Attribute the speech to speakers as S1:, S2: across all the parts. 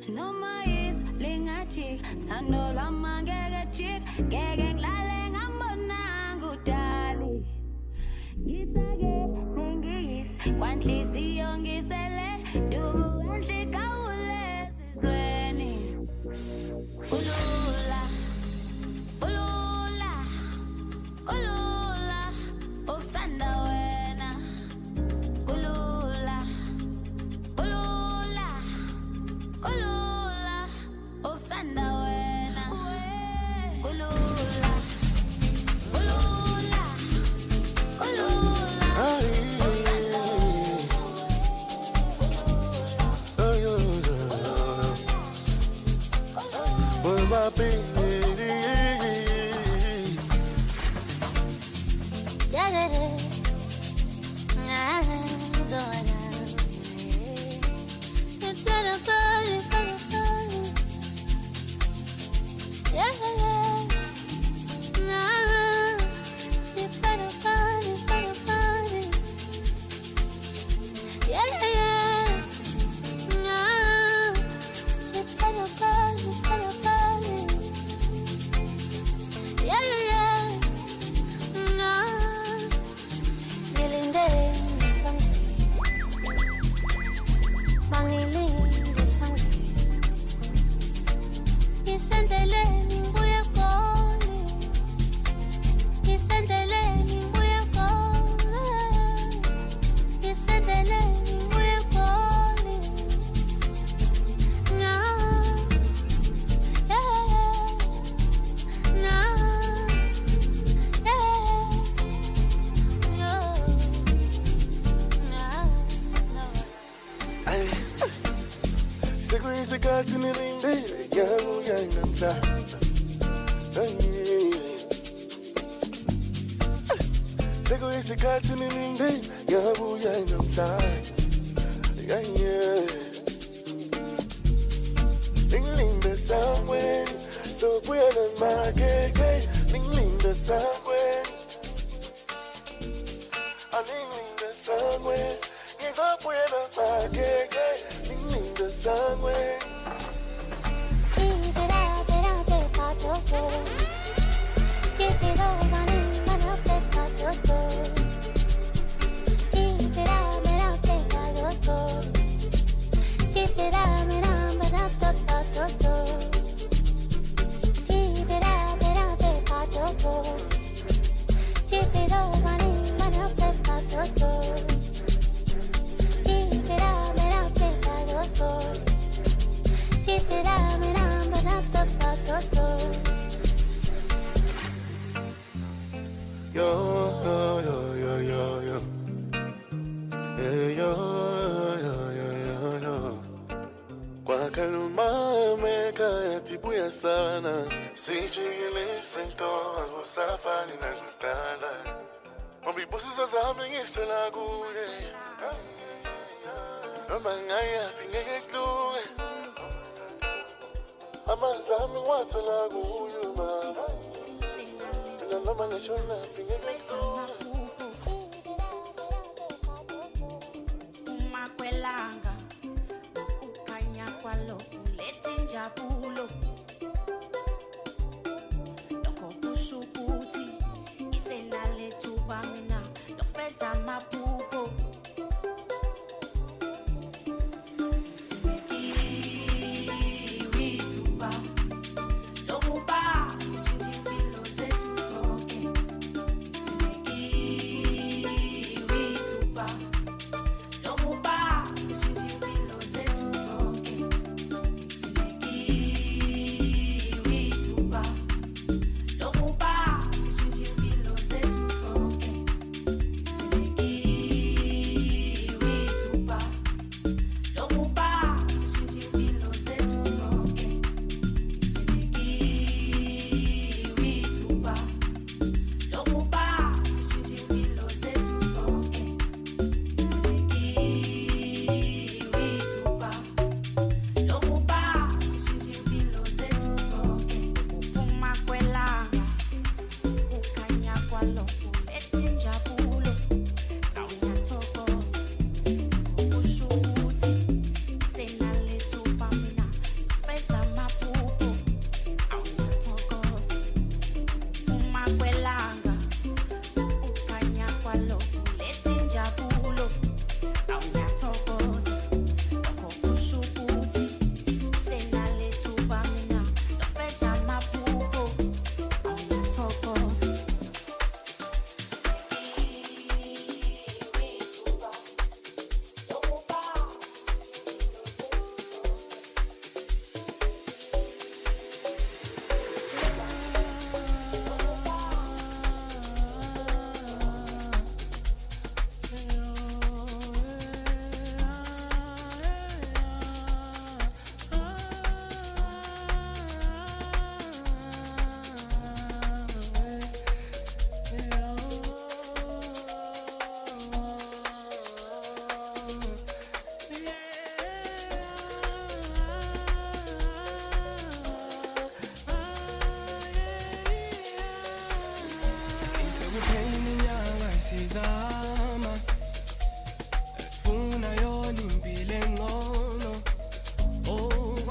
S1: No mais linga chick, sando la mangega chick, gegeng la lenga monangu dali. Gitage ningis, kwantlisi yongisele, dugu anti kaule sisweni. Ulula, ulula, ulula, uksanda wena. Ulula, ulula, ulula, uksanda wena. Ulula, ulula, ulula, uksanda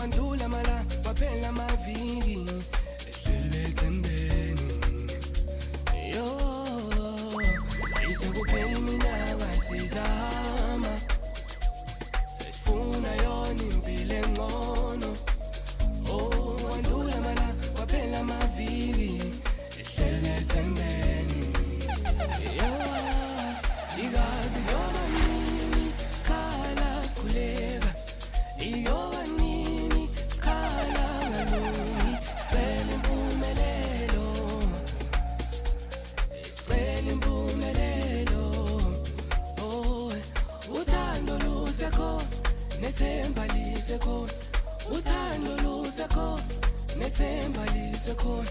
S2: wandula mala waphela maviki ehlele ethembeni yo isekuphela iminyaka sizama esifuna yona impilo engcono oh wandula mala waphela maviki ehlele ethembeni yo igazi yoba nini skhala sikhuleka iyoba nini skhala ngaluni sicela impumelelo sicela impumelelo oh uthando lusekhona nethemba lisekhona uthando lusekhona nethemba lisekhona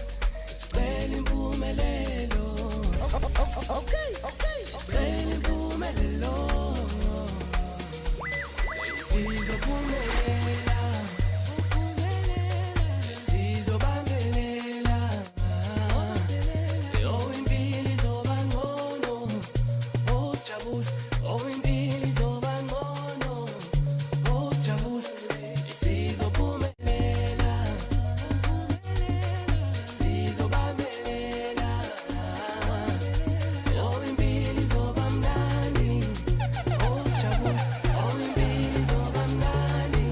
S2: sicela impumelelo okay sicela impumelelo sizophumelela sizobambelela oh impilo izoba ngcono oh sijabule oh impilo izoba ngcono oh sijabule sizophumelela sizobambelela oh impilo izoba mnandi oh sijabule oh impilo izoba mnandi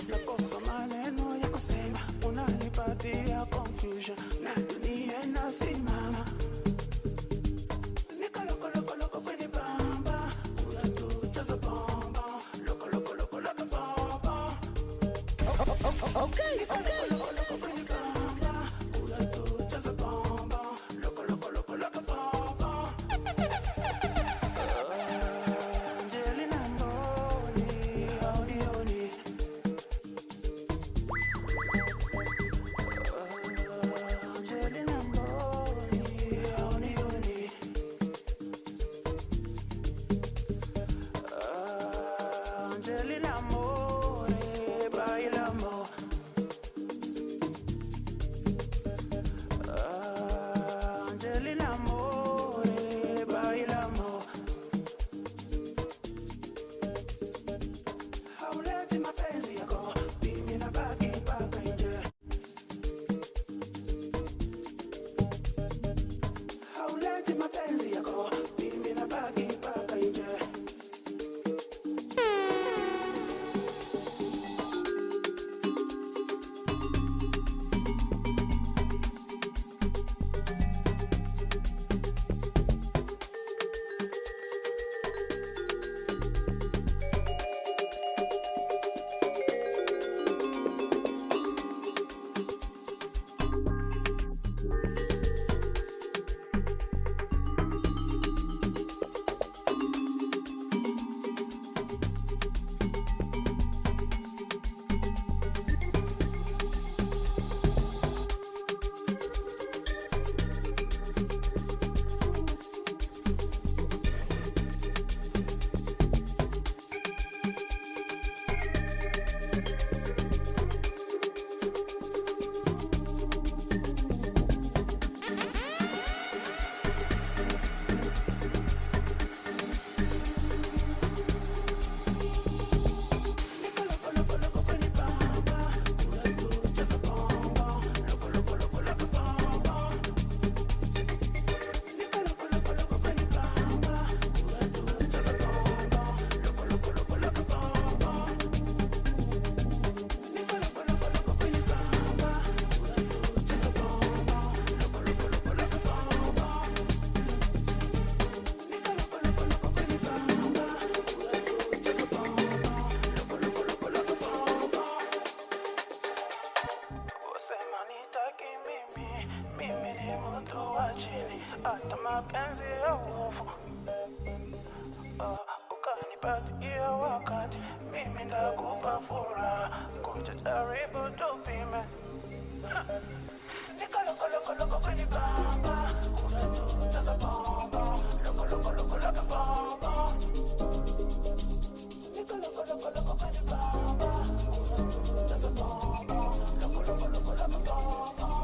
S3: Nakosa maneno ya kusema, unanipatia confusion na dunia inasimama. Nika loko loko loko kwenye bamba, unatujaza bomba. Loko loko loko loko bomba. Nika loko loko loko kwenye bamba, unatujaza bomba. Loko loko loko loko bomba. Angelina Mboni, honi honi. Angelina Mboni, honi honi. Angelina Mboni, bailamos. Angelina Mboni, bailamos. Hauleti mapenzi yako, mimi nabaki mpaka nje. Hauleti mapenzi yako, mimi nabaki mpaka nje. Wasema nitaki mimi ni mtu wa chini, hata mapenzi ya uovu. Ukanipatia wakati, mimi ndakupa furaha, kuja jaribu tupime. Nika loko loko loko kwenye bamba, unatujaza bomba. Loko loko loko loko bomba. Nika loko loko loko kwenye bamba, unatujaza bomba. Loko loko loko loko bomba.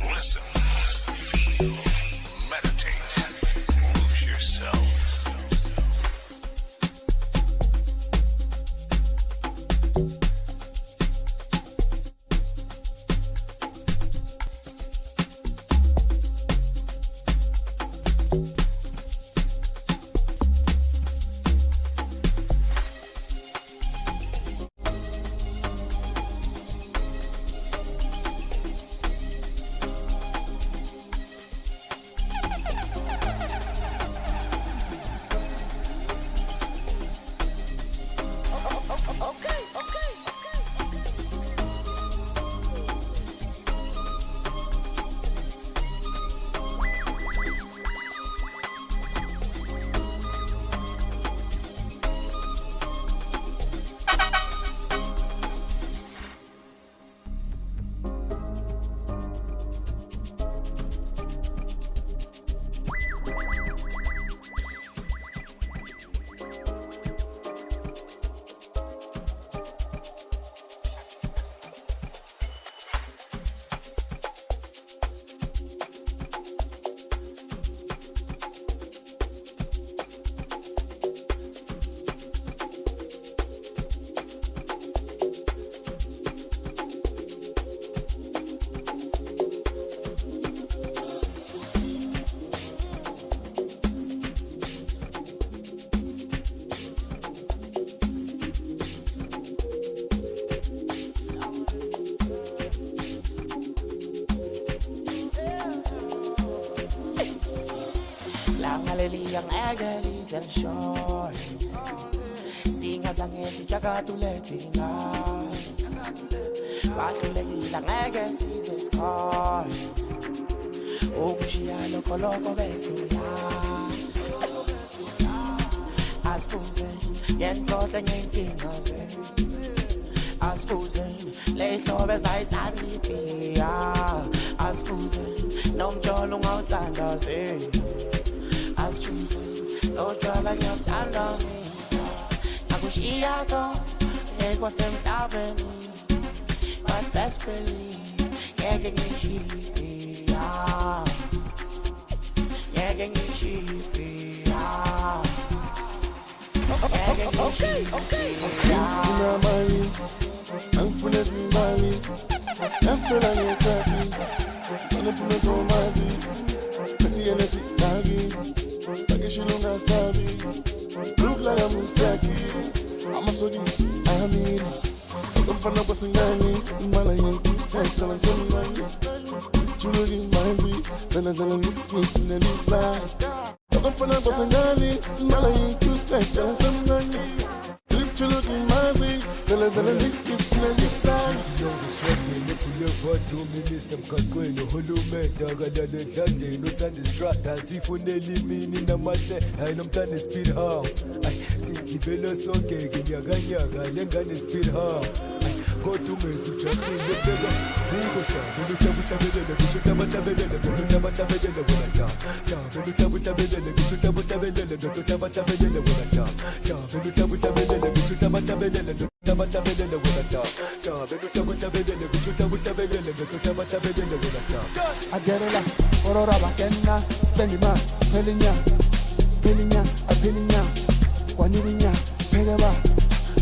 S4: Listen, feel, meditate, lose yourself.
S3: Langaleli ang agali selshoy Singa sangesi jakatuletinga Bahlulekile angeke sizesikhoy Ukushiya lokoloko bethula Asibuze ngenkohle ngenkinga zethu Asibuze lehlobo ezayithanda ibhiya Asibuze nomjolo ungawuthanda Asibuze notshwala ngiyabuthanda mina Nakushiya konke kwasemhlabeni But best believe ngeke ngishiya Ngeke ngishiya
S5: Unamali, angifuna zimali Nasifela ngetapi, manifuna tomazi Kathi yena sidaki, bakishilo ngasabi Look like a musaki, amasodisi amini Akamfana kwa singani, imala yentu Tala nsemngani, chulo limanzi Zala zala liskis, finally slide Akamfana kwa singani, imala yentu Tala nsemngani Looking mazi, zela liskis, finally slide
S6: Minister mkhakwenu hulumende akalale edladleni uthanda istrada azifunela imini namathe hayi nomntana speed hum singibelo sonke-ke nyakanyaka lengane speed hum kodwa umezi ujahile phela ukoshade luhlabuhlabelele kusho hlabahlabelele ndoda hlabahlabelele wona hlabele uhlabuhlabelele kusho hlabuhlabelele ndoda hlabahlabelele wona hlabele uhlabuhlabelele kusho hlabahlabelele ndoda hlabahlabelele wona hlabele uhlabuhlabelele kusho hlabuhlabelele ndoda hlabahlabelele wona
S5: Agerela, orora bakena, spendima, pelinya, apelinya, kwanilinya, pegaba,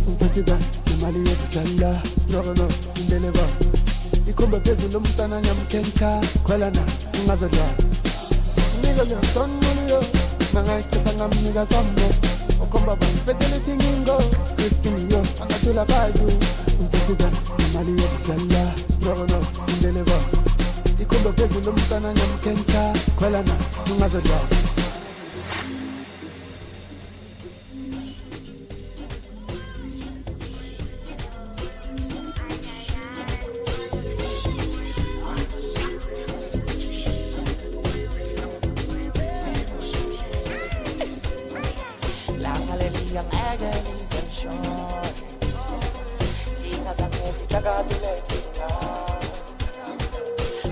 S5: umpetiga, imali yekutala, snogono, indeleba, ikumbe phezulu umntana nyamkenka, khwelana, ungazadla, nika liyamtonuluyo, nangayichitha ngamnika sammo, ukhomba bangifetele thingingo, Christiniyo, angathula badu, umpetiga, imali yekutala, snogono, indeleba, ikumbe phezulu umntana nyamkenka, khwelana, ungazadla.
S3: Ang agony sensation Singa sangesi jakatuletinga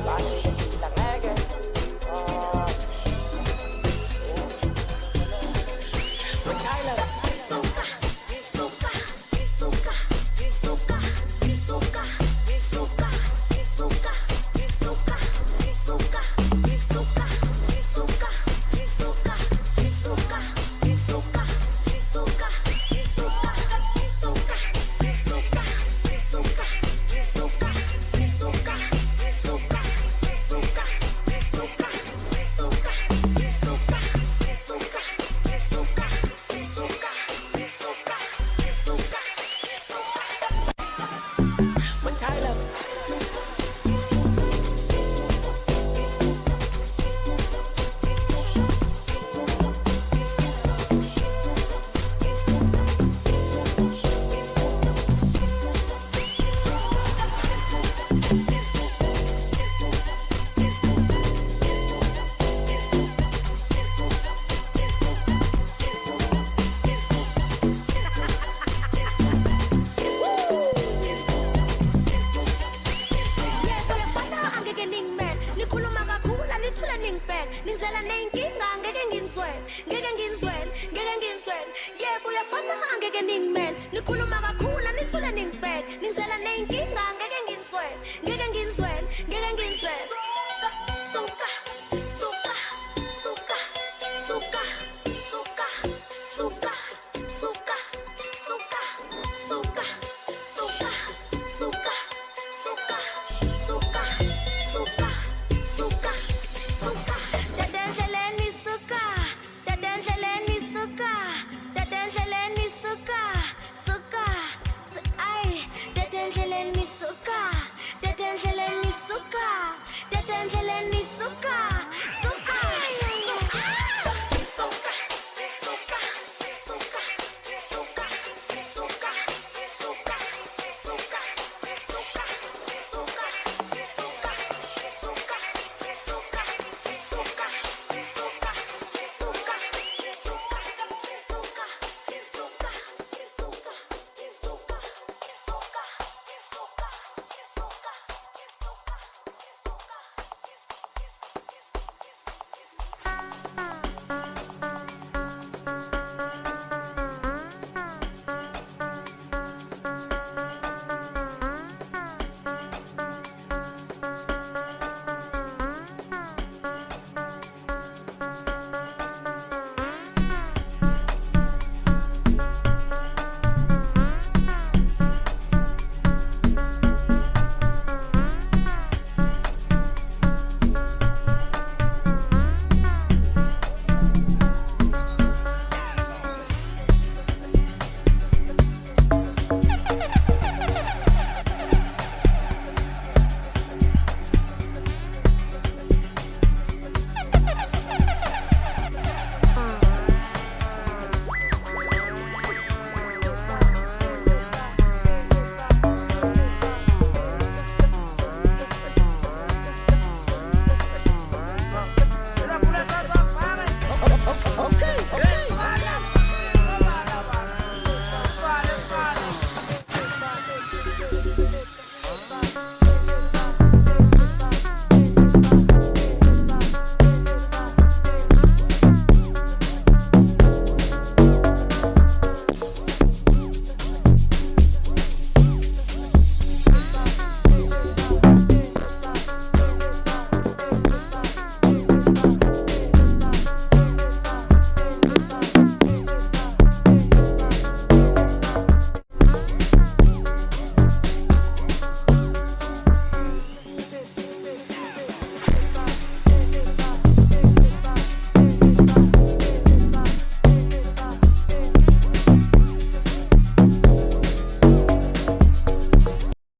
S3: Bahlulekile angeke sizesikhoy
S1: Nikhuluma kakhulu anithule ningibheke nizela nenkinga ngeke nginiswele